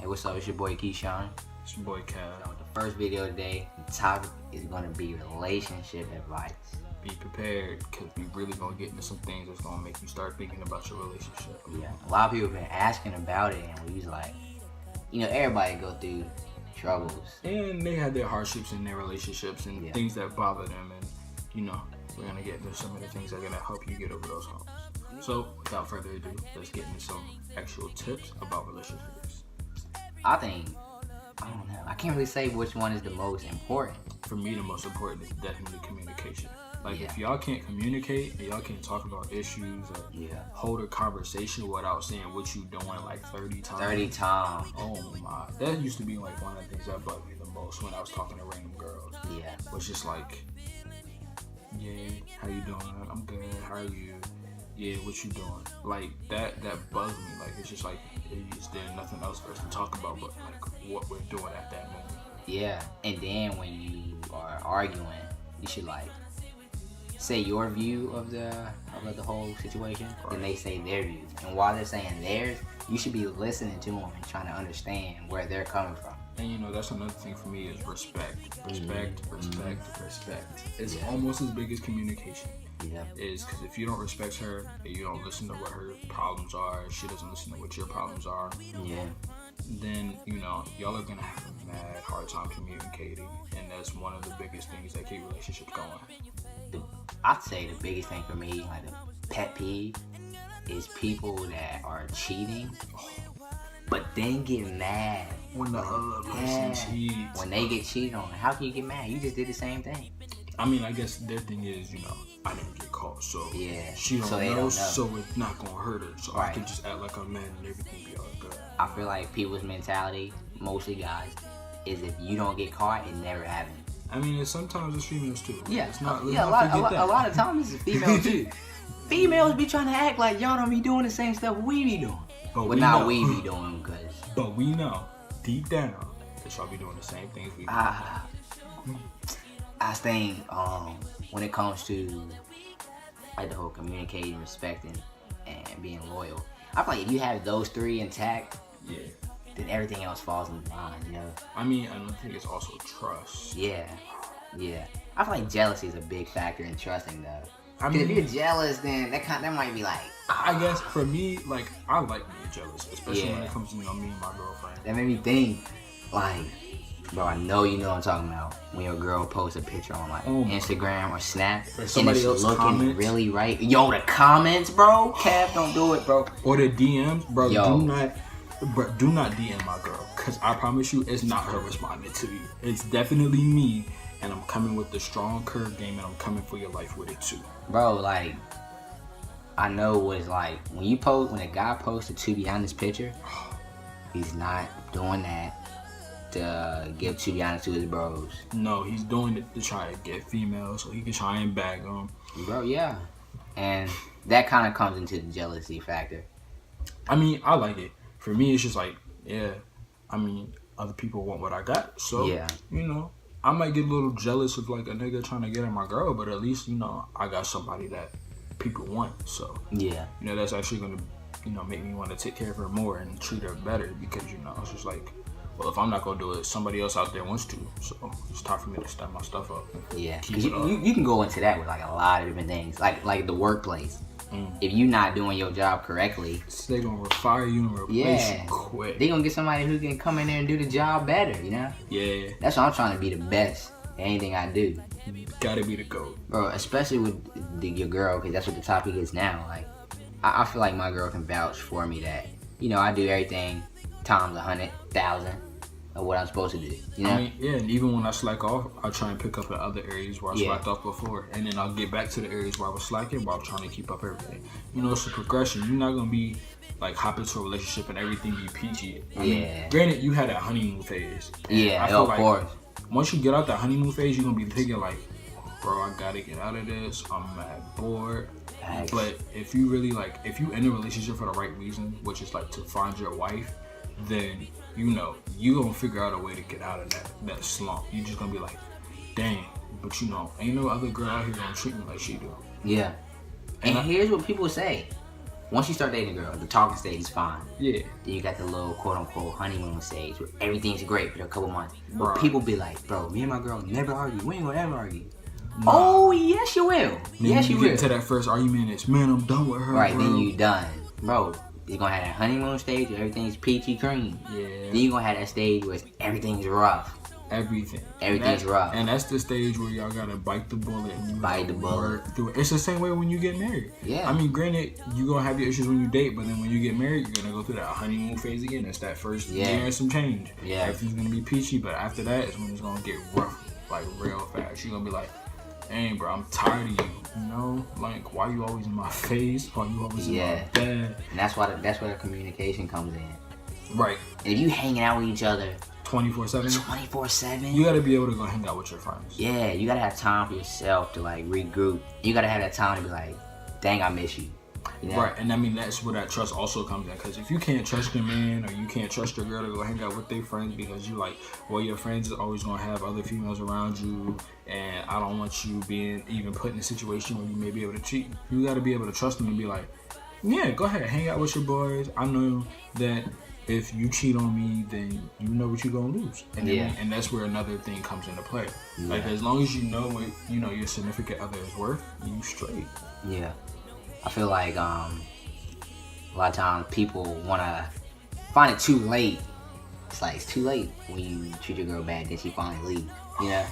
Hey, what's up? It's your boy Keyshawn. It's your boy Cal. So the first video today, the topic is going to be relationship advice. Be prepared, because we really going to get into some things that's going to make you start thinking about your relationship. Yeah, a lot of people have been asking about it, and we was like, everybody go through troubles. And they had their hardships in their relationships and things that bother them. And, we're going to get into some of the things that are going to help you get over those humps. So, without further ado, let's get into some actual tips about relationships. I don't know. I can't really say which one is the most important. For me, the most important is definitely communication. Like, if y'all can't communicate and y'all can't talk about issues or hold a conversation without saying what you doing like 30 times. 30 times. Oh my. That used to be like one of the things that bugged me the most when I was talking to random girls. Yeah. It was just like, yeah, how you doing? I'm good. How are you? Yeah, what you doing? Like, that bugs me. Like, it's just like, there's nothing else for us to talk about but like what we're doing at that moment. Yeah. And then when you are arguing, you should like say your view of the whole situation, then they say their view. And while they're saying theirs, you should be listening to them and trying to understand where they're coming from. And that's another thing for me is respect. Respect. It's almost as big as communication. Yeah. Is because if you don't respect her and you don't listen to what her problems are, she doesn't listen to what your problems are. Yeah. Then y'all are gonna have a mad hard time communicating, and that's one of the biggest things that keep relationships going. I'd say the biggest thing for me, like a pet peeve, is people that are cheating, but then get mad when the other person cheats. When they get cheated on, how can you get mad? You just did the same thing. I mean, I guess their thing is, I didn't get caught, so she don't don't know, know, so it's not gonna hurt her. So I can just act like I'm mad and everything be all good. I feel like people's mentality, mostly guys, is if you don't get caught, it never happened. I mean, sometimes it's females too. Yeah, it's not, a lot of times it's females too. Females be trying to act like y'all don't be doing the same stuff we be doing. But we be doing, because. But we know, deep down, that y'all be doing the same things we do. I think when it comes to like the whole communicating, respecting, and being loyal, I feel like if you have those three intact, then everything else falls in line, I mean, I don't think it's also trust. Yeah. I feel like jealousy is a big factor in trusting, though. Because if you're jealous, then that might be like. I guess for me, like, I like being jealous, especially when it comes to me and my girlfriend. That made me think, like, bro, I know you know what I'm talking about. When your girl posts a picture on like Instagram or Snap, and somebody it's else looking comments. really right. Yo, the comments, bro. Kev, don't do it, bro. Or the DMs, bro. Do not DM my girl, cause I promise you, it's not her responding to you. It's definitely me, and I'm coming with the strong curve game, and I'm coming for your life with it too. Bro, like, I know what it's like when a guy posts a to be honest picture. He's not doing that to give to be honest to his bros. No, he's doing it to try to get females so he can try and bag them. Bro, yeah. And that kind of comes into the jealousy factor. I mean, I like it. For me, it's just like, I mean, other people want what I got. So, I might get a little jealous of like a nigga trying to get at my girl, but at least, I got somebody that people want. So, that's actually going to, make me want to take care of her more and treat her better because, it's just like, well, if I'm not going to do it, somebody else out there wants to. So it's time for me to step my stuff up. Yeah, because you can go into that with like a lot of different things, like the workplace. If you're not doing your job correctly, they're going to fire you and replace you quick. They're going to get somebody who can come in there and do the job better, Yeah. That's why I'm trying to be the best at anything I do. You gotta be the GOAT. Bro, especially with your girl, because that's what the topic is now. Like, I feel like my girl can vouch for me that, I do everything times 100,000 of what I'm supposed to do, I mean, and even when I slack off, I try and pick up in other areas where I slacked off before, and then I'll get back to the areas where I was slacking while I'm trying to keep up everything. It's a progression. You're not gonna be like hop into a relationship and everything be peachy. I mean, granted, you had that honeymoon phase. Of course. Once you get out that honeymoon phase, you're gonna be thinking like, bro, I gotta get out of this. I'm mad bored. Nice. But if you really if you in a relationship for the right reason, which is like to find your wife, then you gonna figure out a way to get out of that slump. You just gonna be like, dang, but ain't no other girl out here gonna treat me like she do. Yeah. And here's what people say. once you start dating a girl, the talking stage is fine. Yeah. Then you got the little quote unquote honeymoon stage where everything's great for a couple months. But people be like, bro, me and my girl never argue. We ain't gonna ever argue. Nah. Oh, yes, you will. Yes, you will. Get to that first argument, it's, man, I'm done with her. Right, bro. then you done. Bro, you're gonna have that honeymoon stage where everything's peachy cream. Yeah. Then you're gonna have that stage where everything's rough. Everything's rough. And that's the stage where y'all gotta bite the bullet. And bite the bullet. It's the same way when you get married. Yeah. I mean, granted, you're gonna have your issues when you date, but then when you get married, you're gonna go through that honeymoon phase again. That's that first year and some change. Yeah. Everything's gonna be peachy, but after that is when it's gonna get rough, like real fast. You're gonna be like, dang, bro, I'm tired of you. You know, like, why you always in my face? Why you always in my bed? And that's where the communication comes in. Right. And if you hanging out with each other 24/7. 24/7. You gotta be able to go hang out with your friends. Yeah, you gotta have time for yourself to like regroup. You gotta have that time to be like, dang, I miss you. You know? Right, and I mean that's where that trust also comes in. Because if you can't trust your man or you can't trust your girl to go hang out with their friends because you like, well, your friends is always gonna have other females around you, and I don't want you being even put in a situation where you may be able to cheat. You gotta be able to trust them and be like, yeah, go ahead, hang out with your boys. I know that if you cheat on me, then you know what you're gonna lose. And and that's where another thing comes into play. Yeah. Like as long as you know what your significant other is worth, you straight. Yeah. I feel like a lot of times people wanna find it too late. It's like it's too late when you treat your girl bad, then she finally leaves. You know?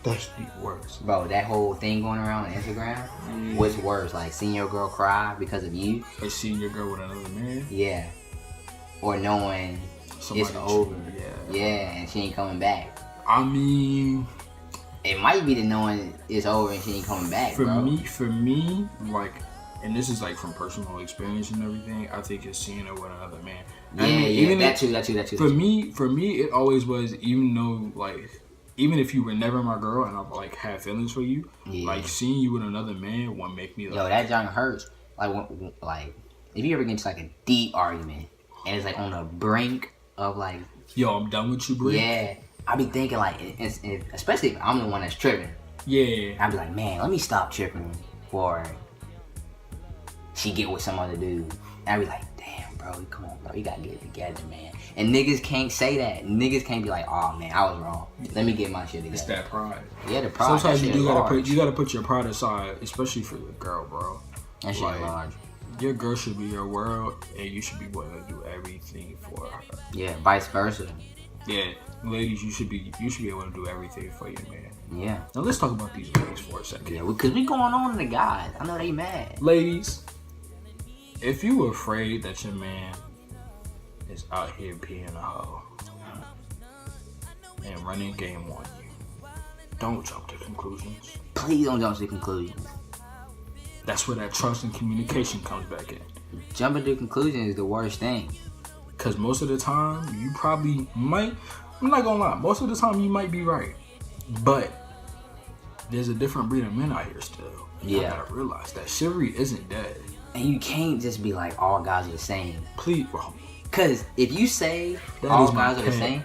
That's the worst. Bro, that whole thing going around on Instagram, what's worse? Like seeing your girl cry because of you? Or seeing your girl with another man? Yeah. Or knowing it's over. Yeah, and she ain't coming back. I mean, it might be the knowing it's over and she ain't coming back, for bro. me, like, and this is like from personal experience and everything, I think it's seeing her with another man. Yeah, I mean, even that too. For me, it always was, even though, like, even if you were never my girl and I like had feelings for you, like seeing you with another man won't make me like. Yo, that junk hurts. Like if you ever get into like a deep argument. And it's like on the brink of like, yo, I'm done with you, bro. Yeah, I be thinking like, especially if I'm the one that's tripping. Yeah, I be like, man, let me stop tripping before she get with some other dude. And I be like, damn, bro, come on, bro, you gotta get it together, man. And niggas can't say that. Niggas can't be like, oh man, I was wrong. Let me get my shit together. It's that pride. Yeah, the pride. Sometimes you gotta put your pride aside, especially for your girl, bro. That shit large. Your girl should be your world, and you should be willing to do everything for her. Yeah, vice versa. Yeah, ladies, you should be able to do everything for your man. Yeah. Now let's talk about these ladies for a second. Yeah, because we going on to the guys. I know they mad. Ladies, if you were afraid that your man is out here being a hoe and running game on you, don't jump to conclusions. Please don't jump to conclusions. That's where that trust and communication comes back in. Jumping to conclusions is the worst thing. Because most of the time, you probably might, I'm not gonna lie, most of the time you might be right. But there's a different breed of men out here still. You gotta realize that chivalry isn't dead. And you can't just be like, all guys are the same. Please, bro. Because if you say all guys are the same,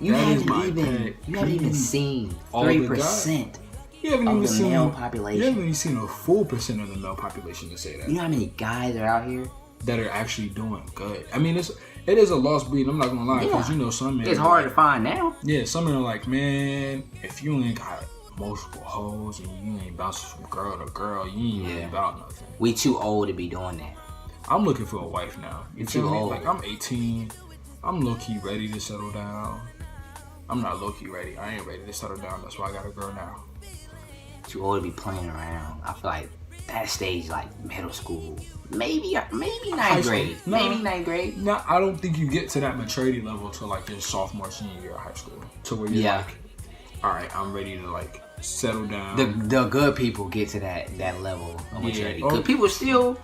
you haven't even seen 3%. You haven't even seen male population. You haven't even seen a full percent of the male population to say that. You know how many guys are out here that are actually doing good? I mean, it is a lost breed. I'm not gonna lie, because you know some men. It's hard to find now. Yeah, some men are like, man, if you ain't got multiple hoes and you ain't bouncing from girl to girl, you ain't really about nothing. We too old to be doing that. I'm looking for a wife now. You too old. Like I'm 18. I'm low key ready to settle down. I'm not low key ready. I ain't ready to settle down. That's why I got a girl now. Too old to be playing around. I feel like that stage, like middle school, maybe ninth grade, maybe ninth grade. No, I don't think you get to that maturity level till like your sophomore, senior year of high school, to where you're like, all right, I'm ready to like settle down. The good people get to that level of maturity. Because people still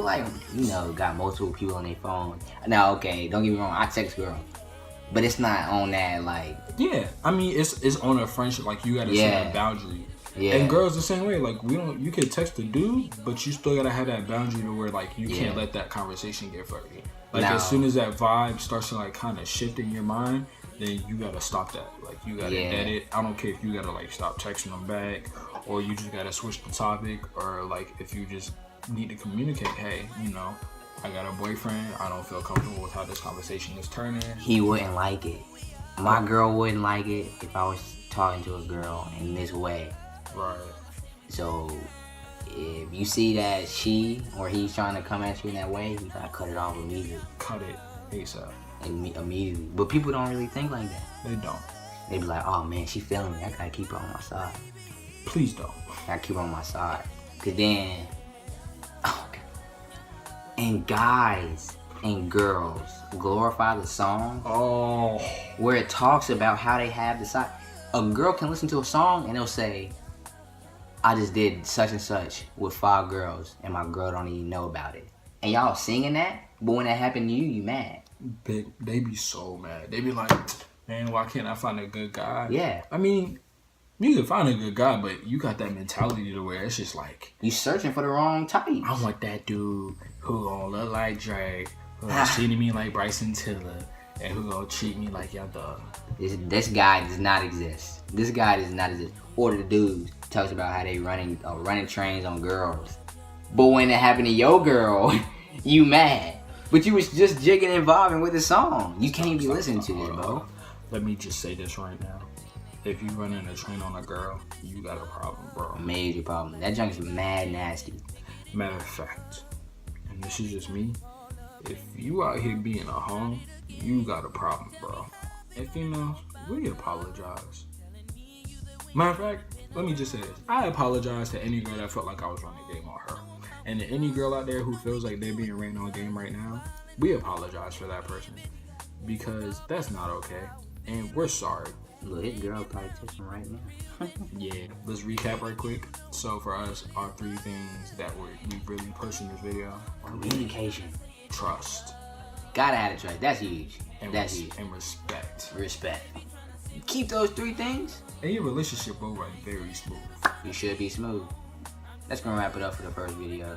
like, you know, got multiple people on their phone. Now, okay, don't get me wrong, I text girl, but it's not on that like. Yeah, I mean it's on a friendship. Like you gotta set a boundary. Yeah. And girls the same way. Like you can text a dude, but you still gotta have that boundary to where like you can't let that conversation get flirty. Like as soon as that vibe starts to like kind of shift in your mind, then you gotta stop that. Like you gotta dead it. I don't care if you gotta like stop texting them back, or you just gotta switch the topic, or like if you just need to communicate. Hey, you know, I got a boyfriend. I don't feel comfortable with how this conversation is turning. He wouldn't like it. My girl wouldn't like it if I was talking to a girl in this way. Right. So if you see that she or he's trying to come at you in that way, you gotta cut it off immediately. Cut it ASAP. Immediately. But people don't really think like that. They don't. They be like, oh man, she feeling me. I gotta keep her on my side. Please don't. I gotta keep her on my side. Cause then, oh God. And guys and girls glorify the song. Oh. Where it talks about how they have the side. A girl can listen to a song and they'll say, I just did such and such with 5 girls and my girl don't even know about it. And y'all singing that, but when that happened to you, you mad. They be so mad. They be like, man, why can't I find a good guy? Yeah. I mean, you can find a good guy, but you got that mentality to where it's just like, you searching for the wrong type. I want that dude who gonna look like Drake, who gonna treat me like Bryson Tiller, and who gonna treat me like Young Thug. This guy does not exist. This guy does not exist. Or the dude talks about how they running trains on girls. But when it happened to your girl, you mad. But you was just jigging and vibing with the song. You can't be listening to it, bro. Let me just say this right now. If you running a train on a girl, you got a problem, bro. Major problem. That junk is mad nasty. Matter of fact, and this is just me, if you out here being a home, you got a problem, bro. And females, we apologize. Matter of fact, let me just say this. I apologize to any girl that felt like I was running game on her. And to any girl out there who feels like they're being ran on game right now, we apologize for that person. Because that's not okay. And we're sorry. Look, this girl probably texting right now. Yeah, let's recap right quick. So for us, our 3 things that we really pushed in this video. Communication. Trust. Gotta have a trust. That's huge. That's huge. And respect. Respect. Keep those 3 things. And your relationship will run very smooth. You should be smooth. That's gonna wrap it up for the first video.